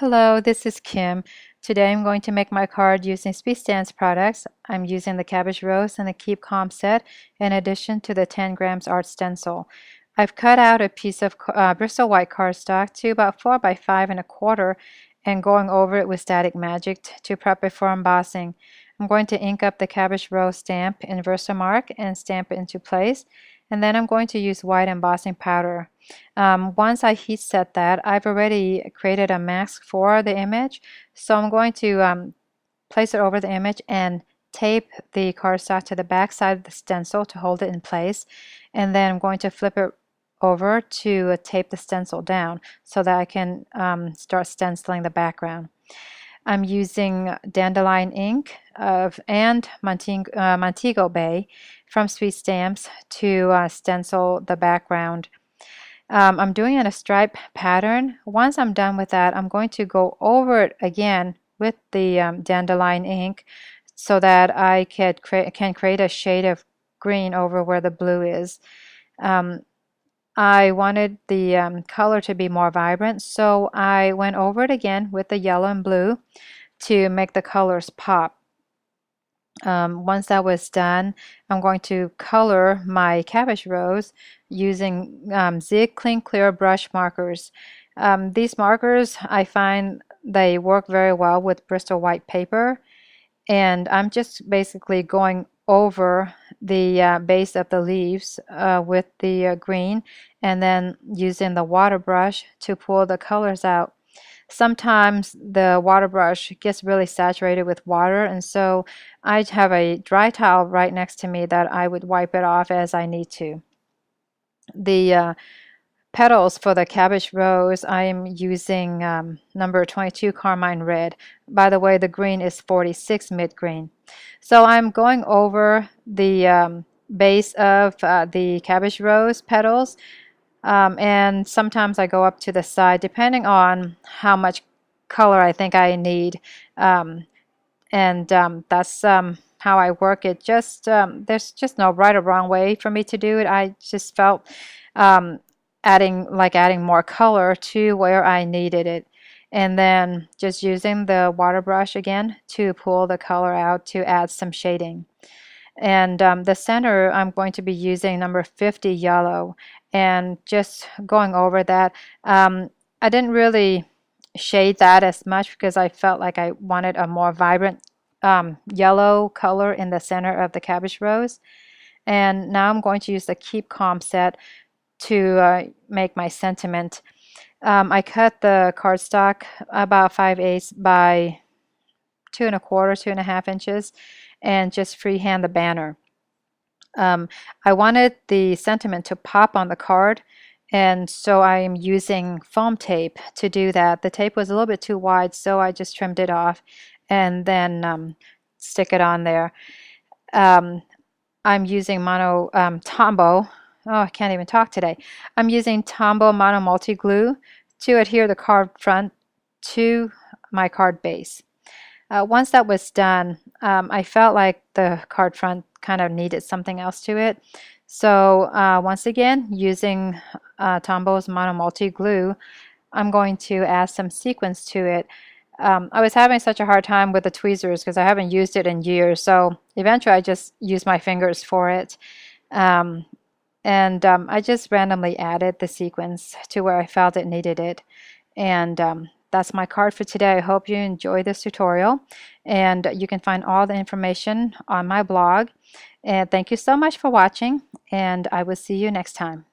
Hello, this is Kim. Today I'm going to make my card using Speed Stamps products. I'm using the Cabbage Rose and the Keep Calm set in addition to the 10 grams art stencil. I've cut out a piece of Bristol white cardstock to about 4 by 5 1/4 and going over it with Static Magic to prep it for embossing. I'm going to ink up the Cabbage Rose stamp in Versamark and stamp it into place. And then I'm going to use white embossing powder. Once I heat set that, I've already created a mask for the image. So I'm going to place it over the image and tape the cardstock to the back side of the stencil to hold it in place. And then I'm going to flip it over to tape the stencil down so that I can start stenciling the background. I'm using Dandelion ink and Montego Bay from Sweet Stamps to stencil the background. I'm doing it in a stripe pattern. Once I'm done with that, I'm going to go over it again with the Dandelion ink so that I can create a shade of green over where the blue is. I wanted the color to be more vibrant, so I went over it again with the yellow and blue to make the colors pop. Once that was done, I'm going to color my Cabbage Rose using Zig Clean Clear brush markers. These markers, I find they work very well with Bristol white paper, and I'm just basically going over the base of the leaves with the green and then using the water brush to pull the colors out. Sometimes the water brush gets really saturated with water, and so I have a dry towel right next to me that I would wipe it off as I need to. The petals for the Cabbage Rose, I am using number 22 Carmine Red. By the way, the green is 46 Mid Green. So I'm going over the base of the Cabbage Rose petals, and sometimes I go up to the side depending on how much color I think I need. That's how I work it. There's just no right or wrong way for me to do it. I just felt adding more color to where I needed it, and then just using the water brush again to pull the color out to add some shading. And the center, I'm going to be using number 50 yellow and just going over that. I didn't really shade that as much because I felt like I wanted a more vibrant yellow color in the center of the Cabbage Rose. And now I'm going to use the Keep Calm set to make my sentiment. I cut the cardstock about 5/8 by 2 1/4, 2.5 inches, and just freehand the banner. I wanted the sentiment to pop on the card, and so I am using foam tape to do that. The tape was a little bit too wide, so I just trimmed it off and then stick it on there. I'm using Tombow. Oh, I can't even talk today. I'm using Tombow Mono Multi Glue to adhere the card front to my card base. Once that was done, I felt like the card front kind of needed something else to it. So once again, using Tombow's Mono Multi Glue, I'm going to add some sequins to it. I was having such a hard time with the tweezers because I haven't used it in years. So eventually I just used my fingers for it. I just randomly added the sequins to where I felt it needed it. And that's my card for today. I hope you enjoy this tutorial, and you can find all the information on my blog. And thank you so much for watching, and I will see you next time.